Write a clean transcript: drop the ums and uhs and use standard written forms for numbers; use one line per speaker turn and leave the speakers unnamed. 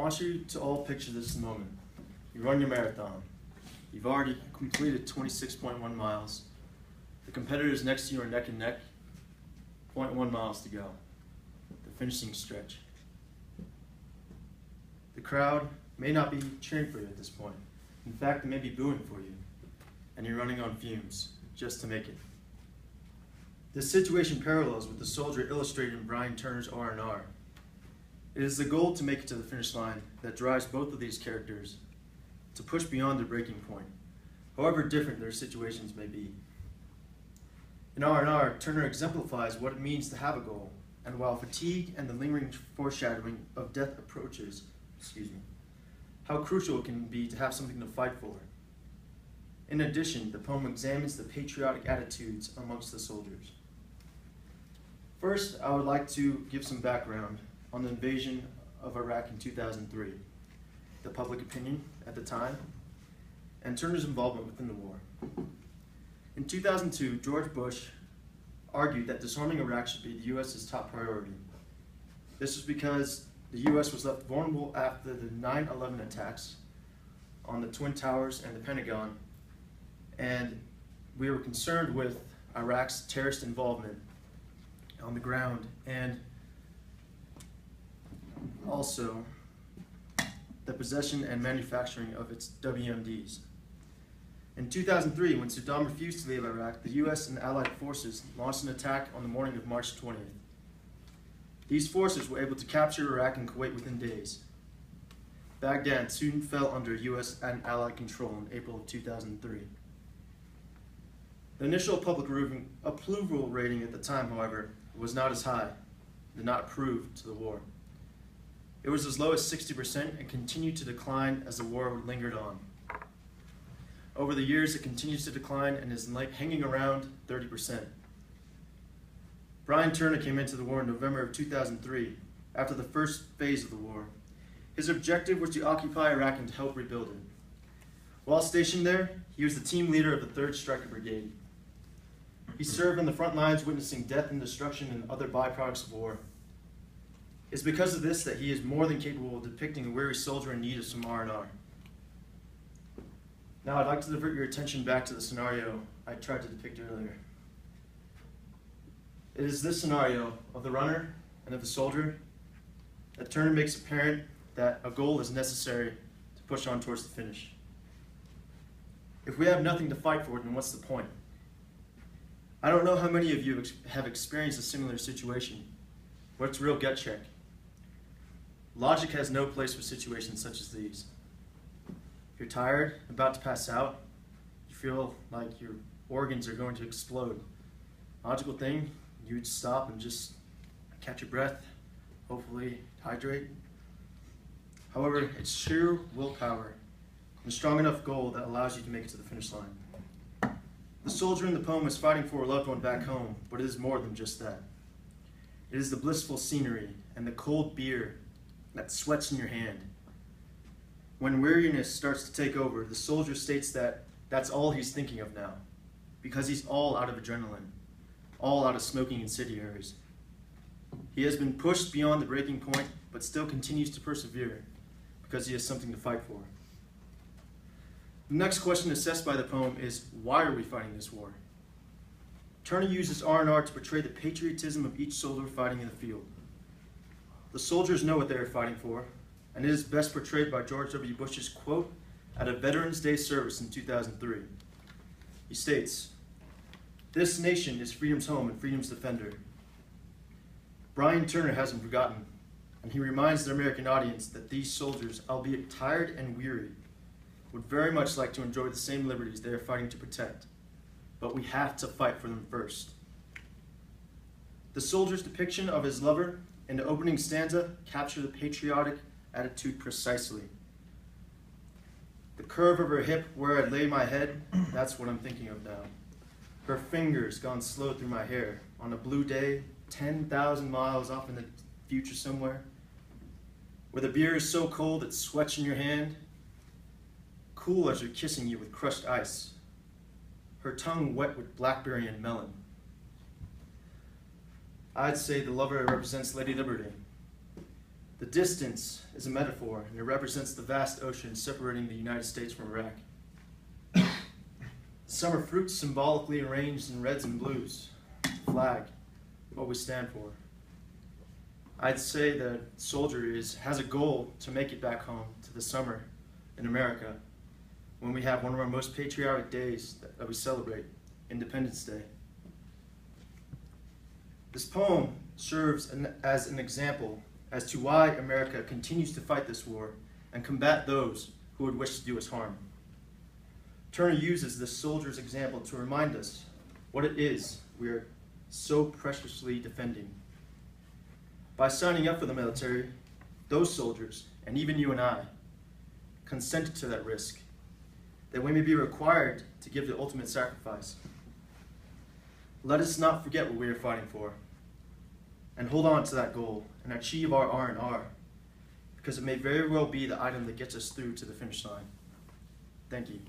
want you to all picture this moment. You run your marathon. You've already completed 26.1 miles. The competitors next to you are neck and neck. 0.1 miles to go. The finishing stretch. The crowd may not be cheering for you at this point. In fact, they may be booing for you. And you're running on fumes just to make it. This situation parallels with the soldier illustrated in Brian Turner's R&R. It is the goal to make it to the finish line that drives both of these characters to push beyond their breaking point, however different their situations may be. In R&R, Turner exemplifies what it means to have a goal, and while fatigue and the lingering foreshadowing of death approaches, how crucial it can be to have something to fight for. In addition, the poem examines the patriotic attitudes amongst the soldiers. First, I would like to give some background on the invasion of Iraq in 2003, the public opinion at the time, and Turner's involvement within the war. In 2002, George Bush argued that disarming Iraq should be the U.S.'s top priority. This was because the U.S. was left vulnerable after the 9/11 attacks on the Twin Towers and the Pentagon, and we were concerned with Iraq's terrorist involvement on the ground, and also the possession and manufacturing of its WMDs. In 2003, when Saddam refused to leave Iraq, the U.S. and Allied forces launched an attack on the morning of March 20th. These forces were able to capture Iraq and Kuwait within days. Baghdad soon fell under U.S. and Allied control in April of 2003. The initial public approval rating at the time, however, was not as high, did not approve to the war. It was as low as 60% and continued to decline as the war lingered on. Over the years, it continues to decline and is hanging around 30%. Brian Turner came into the war in November of 2003, after the first phase of the war. His objective was to occupy Iraq and to help rebuild it. While stationed there, he was the team leader of the 3rd Stryker Brigade. He served on the front lines witnessing death and destruction and other byproducts of war. It's because of this that he is more than capable of depicting a weary soldier in need of some R&R. Now I'd like to divert your attention back to the scenario I tried to depict earlier. It is this scenario of the runner and of the soldier that Turner makes apparent that a goal is necessary to push on towards the finish. If we have nothing to fight for, then what's the point? I don't know how many of you have experienced a similar situation, but it's a real gut check. Logic has no place for situations such as these. If you're tired, about to pass out, you feel like your organs are going to explode. Logical thing, you would stop and just catch your breath, hopefully hydrate. However, it's sheer willpower and a strong enough goal that allows you to make it to the finish line. The soldier in the poem is fighting for a loved one back home, but it is more than just that. It is the blissful scenery and the cold beer that sweats in your hand. When weariness starts to take over, the soldier states that that's all he's thinking of now, because he's all out of adrenaline, all out of smoking incendiaries. He has been pushed beyond the breaking point, but still continues to persevere, because he has something to fight for. The next question assessed by the poem is, why are we fighting this war? Turner uses R&R to portray the patriotism of each soldier fighting in the field. The soldiers know what they are fighting for, and it is best portrayed by George W. Bush's quote at a Veterans Day service in 2003. He states, "This nation is freedom's home and freedom's defender." Brian Turner hasn't forgotten, and he reminds the American audience that these soldiers, albeit tired and weary, would very much like to enjoy the same liberties they are fighting to protect, but we have to fight for them first. The soldier's depiction of his lover in the opening stanza capture the patriotic attitude precisely. The curve of her hip where I lay my head, that's what I'm thinking of now. Her fingers gone slow through my hair on a blue day, 10,000 miles off in the future somewhere, where the beer is so cold it sweats in your hand, cool as you're kissing you with crushed ice, her tongue wet with blackberry and melon. I'd say the lover represents Lady Liberty. The distance is a metaphor, and it represents the vast ocean separating the United States from Iraq. Summer fruits symbolically arranged in reds and blues. The flag, what we stand for. I'd say that soldier has a goal to make it back home to the summer in America when we have one of our most patriotic days that we celebrate, Independence Day. This poem serves as an example as to why America continues to fight this war and combat those who would wish to do us harm. Turner uses this soldier's example to remind us what it is we are so preciously defending. By signing up for the military, those soldiers, and even you and I, consented to that risk, that we may be required to give the ultimate sacrifice. Let us not forget what we are fighting for, and hold on to that goal and achieve our R&R, because it may very well be the item that gets us through to the finish line. Thank you.